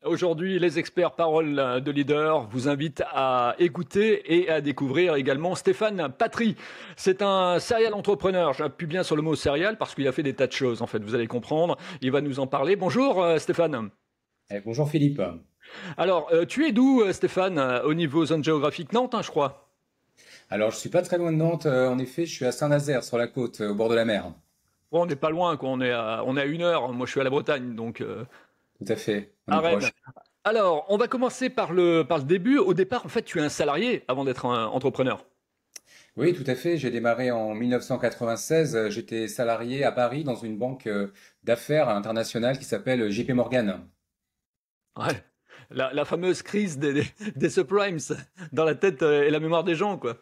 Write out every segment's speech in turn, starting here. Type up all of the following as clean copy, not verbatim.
Aujourd'hui, les experts paroles de leader vous invitent à écouter et à découvrir également Stéphane Patry. C'est un serial entrepreneur. J'appuie bien sur le mot serial parce qu'il a fait des tas de choses, en fait. Vous allez comprendre. Il va nous en parler. Bonjour, Stéphane. Bonjour Philippe. Alors, tu es d'où, Stéphane, au niveau zone géographique Nantes, hein, je crois. Alors, je suis pas très loin de Nantes. En effet, je suis à Saint-Nazaire, sur la côte, au bord de la mer. Bon, on n'est pas loin, quoi. On est à 1 heure. Moi, je suis à la Bretagne, donc Tout à fait, on à est Rennes. proche. Alors, on va commencer par le début. Au départ, en fait, tu es un salarié avant d'être un entrepreneur. Oui, tout à fait. J'ai démarré en 1996. J'étais salarié à Paris dans une banque d'affaires internationale qui s'appelle JP Morgan. Ouais. La fameuse crise des subprimes dans la tête et la mémoire des gens, quoi.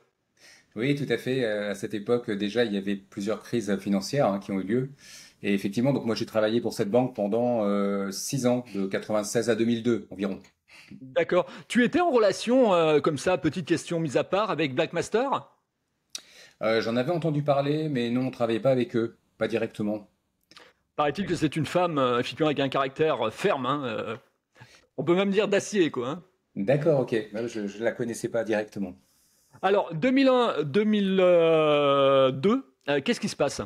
Oui, tout à fait. À cette époque, déjà, il y avait plusieurs crises financières qui ont eu lieu. Et effectivement, donc moi, j'ai travaillé pour cette banque pendant 6 ans, de 96 à 2002 environ. D'accord. Tu étais en relation, comme ça, petite question mise à part, avec Black Master? J'en avais entendu parler, mais non, on travaillait pas avec eux, pas directement. Paraît-il que c'est une femme, effectivement, avec un caractère ferme, hein, on peut même dire d'acier, quoi, hein. D'accord, ok. Je ne la connaissais pas directement. Alors, 2001, 2002, qu'est-ce qui se passe?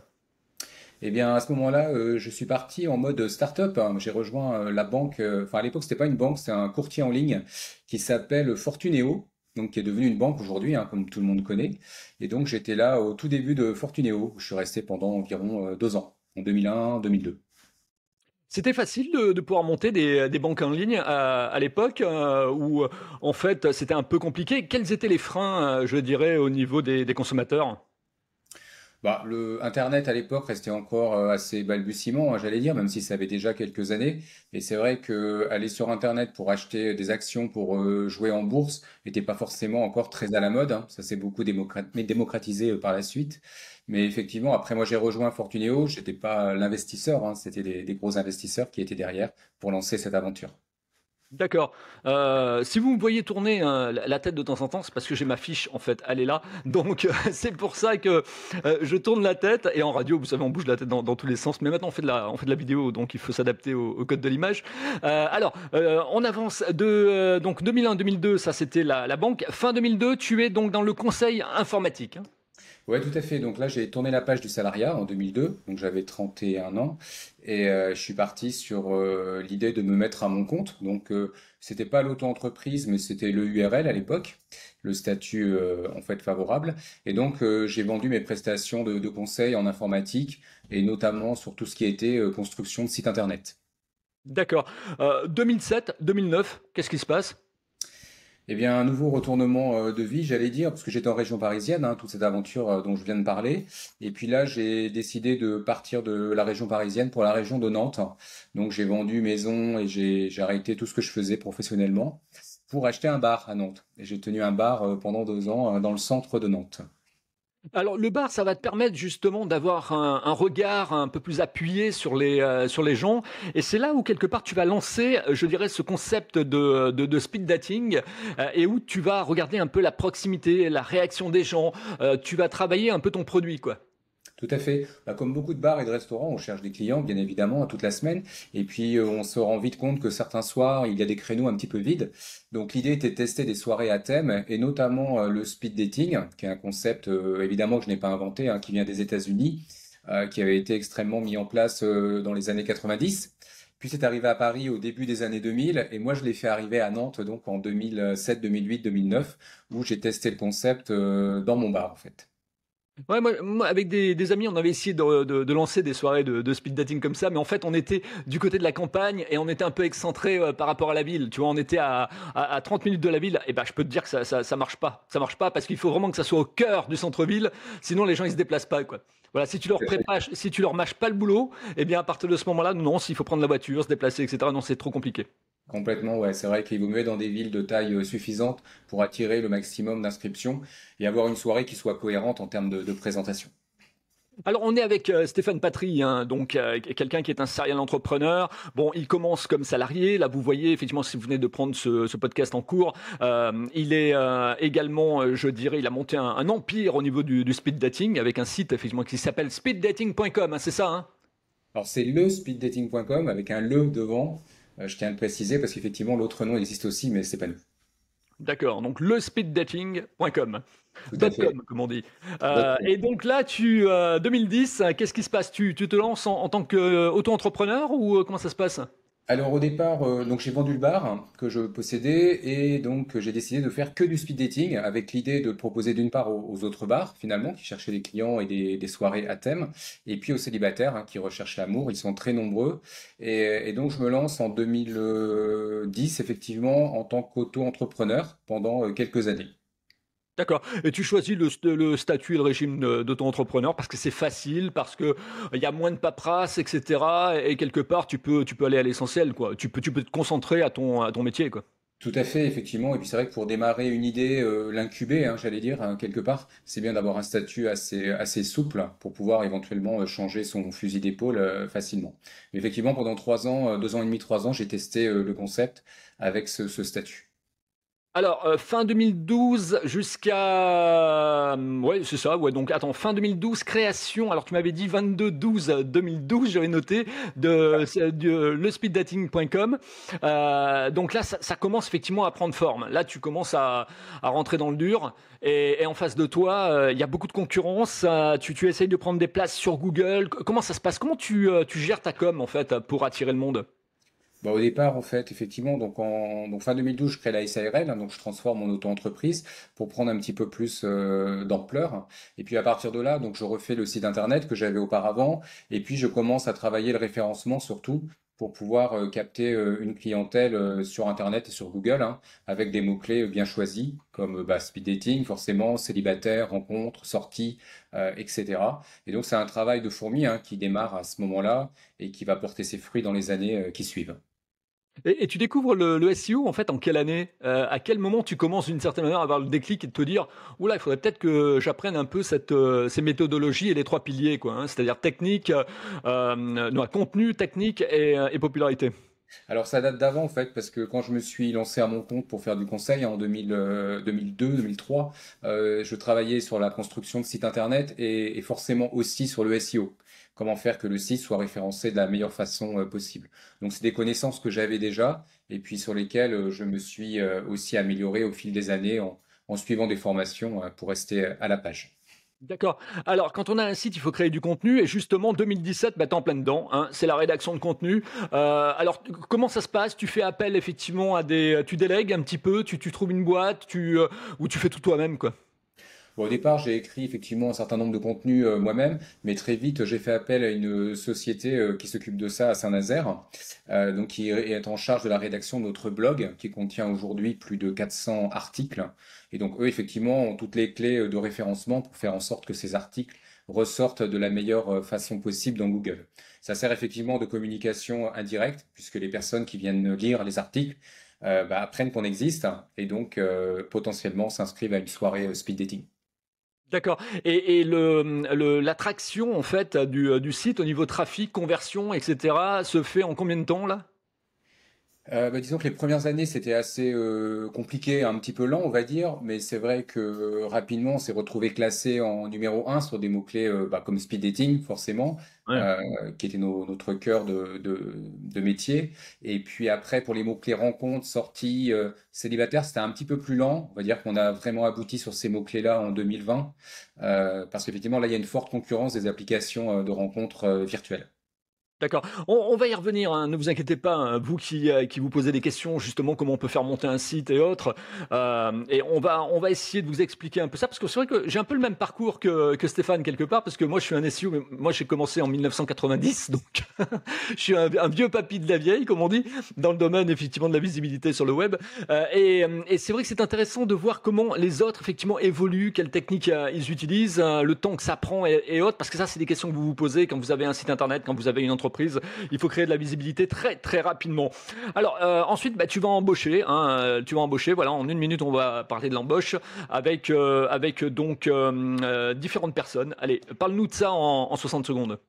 Eh bien, à ce moment-là, je suis parti en mode start-up, hein. J'ai rejoint la banque. Enfin, à l'époque, c'était pas une banque, c'était un courtier en ligne qui s'appelle Fortuneo, donc qui est devenu une banque aujourd'hui, comme tout le monde connaît. Et donc, j'étais là au tout début de Fortuneo, où je suis resté pendant environ 2 ans, en 2001, 2002. C'était facile de pouvoir monter des banques en ligne à l'époque, ou en fait, c'était un peu compliqué. Quels étaient les freins, je dirais, au niveau des consommateurs? Bah, le Internet à l'époque restait encore assez balbutiement, j'allais dire, même si ça avait déjà quelques années. Et c'est vrai que aller sur Internet pour acheter des actions pour jouer en bourse n'était pas forcément encore très à la mode, hein. Ça s'est beaucoup démocratisé par la suite. Mais effectivement, après moi j'ai rejoint Fortuneo, j'étais pas l'investisseur, c'était des gros investisseurs qui étaient derrière pour lancer cette aventure. D'accord. Si vous me voyez tourner, hein, la tête de temps en temps, c'est parce que j'ai ma fiche, en fait, elle est là. Donc, c'est pour ça que je tourne la tête. Et en radio, vous savez, on bouge la tête dans tous les sens. Mais maintenant, on fait de la vidéo, donc il faut s'adapter au code de l'image. Alors, on avance donc 2001-2002, ça c'était la banque. Fin 2002, tu es donc dans le conseil informatique, hein. Ouais, tout à fait. Donc là, j'ai tourné la page du salariat en 2002, donc j'avais 31 ans, et je suis parti sur l'idée de me mettre à mon compte. Donc c'était pas l'auto-entreprise, mais c'était le URL à l'époque, le statut en fait favorable. Et donc j'ai vendu mes prestations de conseil en informatique, et notamment sur tout ce qui était construction de sites internet. D'accord. 2007, 2009, qu'est-ce qui se passe? Eh bien, un nouveau retournement de vie, j'allais dire, parce que j'étais en région parisienne, toute cette aventure dont je viens de parler. Et puis là, j'ai décidé de partir de la région parisienne pour la région de Nantes. Donc, j'ai vendu maison et j'ai arrêté tout ce que je faisais professionnellement pour acheter un bar à Nantes. Et j'ai tenu un bar pendant 2 ans dans le centre de Nantes. Alors le bar, ça va te permettre justement d'avoir un regard un peu plus appuyé sur les gens. Et c'est là où quelque part tu vas lancer, je dirais, ce concept de speed dating, et où tu vas regarder un peu la proximité, la réaction des gens. Tu vas travailler un peu ton produit, quoi. Tout à fait. Bah, comme beaucoup de bars et de restaurants, on cherche des clients, bien évidemment, toute la semaine. Et puis, on se rend vite compte que certains soirs, il y a des créneaux un petit peu vides. Donc, l'idée était de tester des soirées à thème, et notamment le speed dating, qui est un concept, évidemment, que je n'ai pas inventé, qui vient des États-Unis, qui avait été extrêmement mis en place dans les années 90. Puis, c'est arrivé à Paris au début des années 2000, et moi, je l'ai fait arriver à Nantes, donc en 2007, 2008, 2009, où j'ai testé le concept dans mon bar, en fait. Ouais, moi, avec des amis, on avait essayé de lancer des soirées de speed dating comme ça, mais en fait, on était du côté de la campagne et on était un peu excentré par rapport à la ville. Tu vois, on était à 30 minutes de la ville. Et ben, je peux te dire que ça marche pas. Ça marche pas parce qu'il faut vraiment que ça soit au cœur du centre-ville. Sinon, les gens, ils se déplacent pas, quoi. Voilà, si tu leur mâches pas le boulot, eh bien, à partir de ce moment-là, non, s'il faut prendre la voiture, se déplacer, etc., non, c'est trop compliqué. Complètement, ouais. C'est vrai qu'il vaut mieux être dans des villes de taille suffisante pour attirer le maximum d'inscriptions et avoir une soirée qui soit cohérente en termes de présentation. Alors, on est avec Stéphane Patry, hein, donc quelqu'un qui est un serial entrepreneur. Bon, il commence comme salarié. Là, vous voyez, effectivement, si vous venez de prendre ce podcast en cours, il est également, je dirais, il a monté un empire au niveau du speed dating avec un site, effectivement, qui s'appelle speeddating.com, hein, c'est ça, hein? Alors c'est le speeddating.com avec un le devant. Je tiens à le préciser parce qu'effectivement, l'autre nom existe aussi, mais c'est pas nous. D'accord, donc le speeddating.com. Tout à fait. .com, comme on dit. .com. Et donc là, 2010, qu'est-ce qui se passe? Tu te lances en tant qu'auto-entrepreneur ou comment ça se passe? Alors au départ, donc j'ai vendu le bar hein, que je possédais et donc j'ai décidé de faire que du speed dating avec l'idée de le proposer d'une part aux autres bars finalement qui cherchaient des clients et des soirées à thème et puis aux célibataires qui recherchent l'amour, ils sont très nombreux et donc je me lance en 2010 effectivement en tant qu'auto-entrepreneur pendant quelques années. D'accord. Et tu choisis le statut et le régime d'auto-entrepreneur parce que c'est facile, parce que il y a moins de paperasse, etc. Et quelque part, tu peux aller à l'essentiel, quoi. Tu peux te concentrer à ton métier, quoi. Tout à fait, effectivement. Et puis c'est vrai que pour démarrer une idée, l'incuber, j'allais dire, quelque part, c'est bien d'avoir un statut assez souple pour pouvoir éventuellement changer son fusil d'épaule facilement. Mais effectivement, pendant 3 ans, 2 ans et demi, 3 ans, j'ai testé le concept avec ce statut. Alors, fin 2012 jusqu'à... Ouais, c'est ça, ouais. Donc, attends, fin 2012, création. Alors, tu m'avais dit 22-12-2012, j'avais noté, de lespeeddating.com. Donc là, ça commence effectivement à prendre forme. Là, tu commences à rentrer dans le dur. Et en face de toi, il y a beaucoup de concurrence. Tu essayes de prendre des places sur Google. Comment ça se passe? Comment tu gères ta com, en fait, pour attirer le monde? Bah, au départ, en fait, effectivement, donc fin 2012, je crée la SARL, donc je transforme en auto-entreprise pour prendre un petit peu plus d'ampleur. Et puis à partir de là, donc je refais le site internet que j'avais auparavant, et puis je commence à travailler le référencement surtout pour pouvoir capter une clientèle sur internet et sur Google, avec des mots-clés bien choisis, comme bah, speed dating, forcément, célibataire, rencontre, sortie, etc. Et donc c'est un travail de fourmi qui démarre à ce moment-là et qui va porter ses fruits dans les années qui suivent. Et tu découvres le SEO en fait en quelle année? À quel moment tu commences d'une certaine manière à avoir le déclic et de te dire: «Ouh il faudrait peut-être que j'apprenne un peu ces méthodologies et les 3 piliers quoi, hein?» C'est-à-dire technique, non, contenu, technique et popularité. Alors ça date d'avant en fait, parce que quand je me suis lancé à mon compte pour faire du conseil en 2002-2003, je travaillais sur la construction de sites internet et forcément aussi sur le SEO. Comment faire que le site soit référencé de la meilleure façon possible. Donc c'est des connaissances que j'avais déjà et puis sur lesquelles je me suis aussi amélioré au fil des années en suivant des formations pour rester à la page. D'accord. Alors quand on a un site, il faut créer du contenu et justement 2017, bah, tu en plein dedans, hein, c'est la rédaction de contenu. Alors comment ça se passe? Tu fais appel effectivement tu délègues un petit peu, tu trouves une boîte, ou tu fais tout toi-même quoi? Bon, au départ, j'ai écrit effectivement un certain nombre de contenus moi-même, mais très vite, j'ai fait appel à une société qui s'occupe de ça à Saint-Nazaire, donc qui est en charge de la rédaction de notre blog, qui contient aujourd'hui plus de 400 articles. Et donc, eux, effectivement, ont toutes les clés de référencement pour faire en sorte que ces articles ressortent de la meilleure façon possible dans Google. Ça sert effectivement de communication indirecte, puisque les personnes qui viennent lire les articles bah, apprennent qu'on existe et donc potentiellement s'inscrivent à une soirée speed dating. D'accord. Et l'attraction en fait du site au niveau trafic, conversion, etc. se fait en combien de temps là? Bah, disons que les premières années, c'était assez compliqué, un petit peu lent, on va dire, mais c'est vrai que rapidement, on s'est retrouvé classé en numéro un sur des mots-clés bah, comme speed dating, forcément, Ouais. qui était notre cœur de métier. Et puis après, pour les mots-clés rencontres, sorties, célibataires, c'était un petit peu plus lent. On va dire qu'on a vraiment abouti sur ces mots-clés-là en 2020, parce qu'effectivement, là, il y a une forte concurrence des applications de rencontres virtuelles. D'accord. On va y revenir, hein, ne vous inquiétez pas, hein, vous qui vous posez des questions, justement, comment on peut faire monter un site et autres. Et on va essayer de vous expliquer un peu ça, parce que c'est vrai que j'ai un peu le même parcours que Stéphane, quelque part, parce que moi, je suis un SEO, mais moi, j'ai commencé en 1990, donc je suis un vieux papy de la vieille, comme on dit, dans le domaine, effectivement, de la visibilité sur le web. Et c'est vrai que c'est intéressant de voir comment les autres, effectivement, évoluent, quelles techniques ils utilisent, le temps que ça prend et autres, parce que ça, c'est des questions que vous vous posez quand vous avez un site internet, quand vous avez une entreprise. Il faut créer de la visibilité très très rapidement. Alors ensuite, bah, tu vas embaucher. Hein, tu vas embaucher. Voilà, en une minute, on va parler de l'embauche avec donc différentes personnes. Allez, parle-nous de ça en 60 secondes.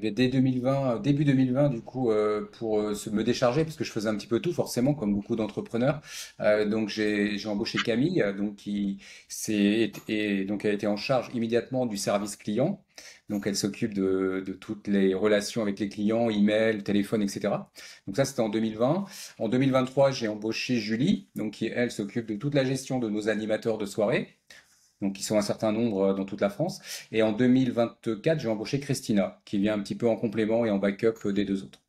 Bien, dès 2020, début 2020, du coup, pour me décharger, parce que je faisais un petit peu tout, forcément, comme beaucoup d'entrepreneurs. Donc, j'ai embauché Camille, donc qui donc a été en charge immédiatement du service client. Donc, elle s'occupe de toutes les relations avec les clients, email, téléphone, etc. Donc, ça, c'était en 2020. En 2023, j'ai embauché Julie, donc qui, elle, s'occupe de toute la gestion de nos animateurs de soirée. Donc, ils sont un certain nombre dans toute la France. Et en 2024, j'ai embauché Christina, qui vient un petit peu en complément et en backup des deux autres.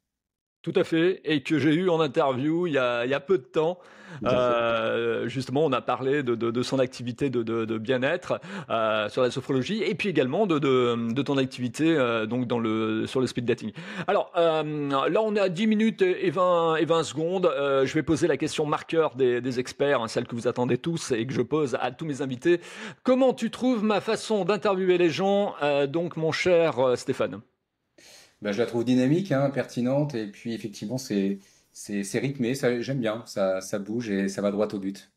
Tout à fait, et que j'ai eu en interview il y a peu de temps. Tout à fait. Justement, on a parlé de son activité de bien-être sur la sophrologie, et puis également de ton activité donc sur le speed dating. Alors là, on est à 10 minutes et 20 secondes. Je vais poser la question marqueur des experts, hein, celle que vous attendez tous et que je pose à tous mes invités. Comment tu trouves ma façon d'interviewer les gens, donc mon cher Stéphane? Bah, je la trouve dynamique, hein, pertinente, et puis effectivement, c'est rythmé, ça, j'aime bien, ça bouge et ça va droit au but.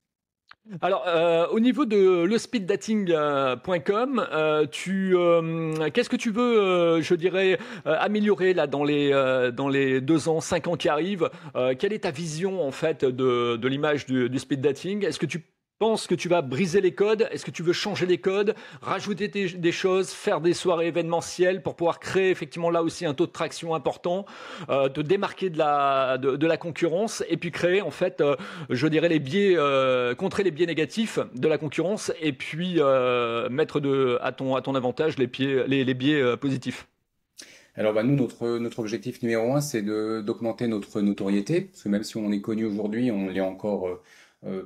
Alors, au niveau de lespeeddating.com, qu'est-ce que tu veux, je dirais, améliorer là dans les 2 ans, 5 ans qui arrivent? Quelle est ta vision en fait de l'image du speed dating? Est-ce que tu penses que tu vas briser les codes? Est-ce que tu veux changer les codes, rajouter des choses, faire des soirées événementielles pour pouvoir créer effectivement là aussi un taux de traction important, te démarquer de la concurrence et puis créer en fait, je dirais contrer les biais négatifs de la concurrence et puis mettre à ton avantage les biais positifs. Alors, bah, nous, notre objectif numéro un, c'est d'augmenter notre notoriété, parce que même si on est connu aujourd'hui, on l'est encore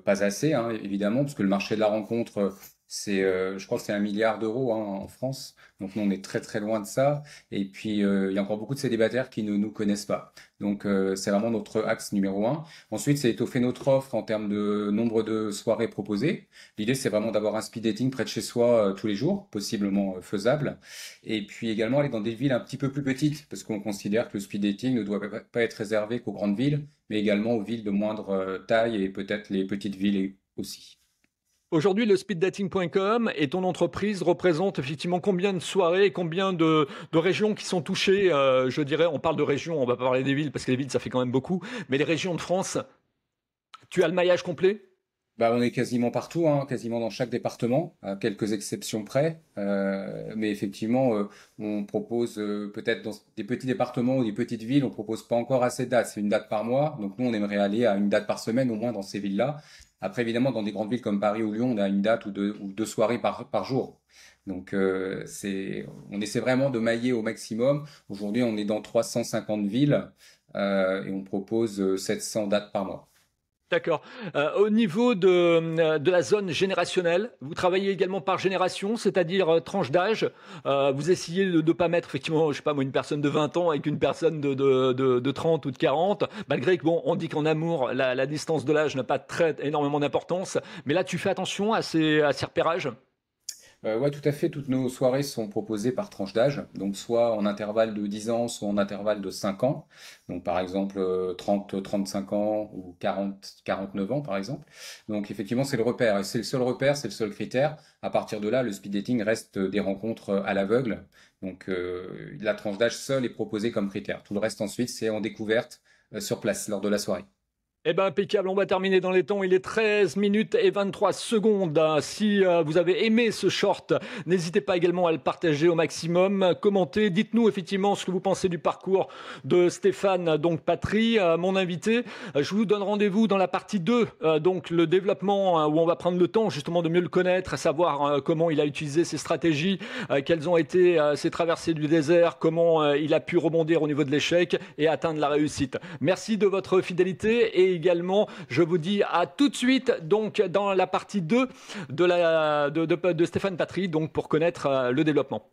pas assez, hein, évidemment, parce que le marché de la rencontre, je crois que c'est 1 milliard d'euros, hein, en France. Donc, nous, on est très très loin de ça. Et puis, il y a encore beaucoup de célibataires qui ne nous connaissent pas. Donc, c'est vraiment notre axe numéro un. Ensuite, c'est étoffer notre offre en termes de nombre de soirées proposées. L'idée, c'est vraiment d'avoir un speed dating près de chez soi tous les jours, possiblement faisable. Et puis également aller dans des villes un petit peu plus petites, parce qu'on considère que le speed dating ne doit pas être réservé qu'aux grandes villes, mais également aux villes de moindre taille et peut-être les petites villes aussi. Aujourd'hui, le speeddating.com et ton entreprise représentent effectivement combien de soirées et combien de régions qui sont touchées, je dirais, on parle de régions, on va pas parler des villes parce que les villes ça fait quand même beaucoup, mais les régions de France, tu as le maillage complet? Bah, on est quasiment partout, hein, quasiment dans chaque département, à quelques exceptions près. Mais effectivement, on propose peut-être dans des petits départements ou des petites villes, on propose pas encore assez de dates. C'est une date par mois. Donc nous, on aimerait aller à une date par semaine au moins dans ces villes-là. Après, évidemment, dans des grandes villes comme Paris ou Lyon, on a une date ou deux soirées par jour. Donc on essaie vraiment de mailler au maximum. Aujourd'hui, on est dans 350 villes et on propose 700 dates par mois. D'accord. Au niveau de la zone générationnelle, vous travaillez également par génération, c'est-à-dire tranche d'âge. Vous essayez de ne pas mettre effectivement, je sais pas moi, une personne de 20 ans avec une personne de 30 ou de 40, malgré que bon, on dit qu'en amour, la distance de l'âge n'a pas très énormément d'importance. Mais là, tu fais attention à ces repérages. Ouais, tout à fait. Toutes nos soirées sont proposées par tranche d'âge, donc soit en intervalle de 10 ans, soit en intervalle de 5 ans. Donc par exemple 30, 35 ans ou 40, 49 ans par exemple. Donc effectivement, c'est le repère. Et c'est le seul repère, c'est le seul critère. À partir de là, le speed dating reste des rencontres à l'aveugle. Donc la tranche d'âge seule est proposée comme critère. Tout le reste ensuite, c'est en découverte sur place lors de la soirée. Eh ben impeccable, on va terminer dans les temps. Il est 13 minutes et 23 secondes. Si vous avez aimé ce short, n'hésitez pas également à le partager au maximum. Commentez, dites-nous effectivement ce que vous pensez du parcours de Stéphane, donc Patry, mon invité. Je vous donne rendez-vous dans la partie 2, donc le développement, où on va prendre le temps justement de mieux le connaître, savoir comment il a utilisé ses stratégies, quelles ont été ses traversées du désert, comment il a pu rebondir au niveau de l'échec et atteindre la réussite. Merci de votre fidélité et également, je vous dis à tout de suite donc dans la partie 2 de Stéphane Patry, donc pour connaître le développement.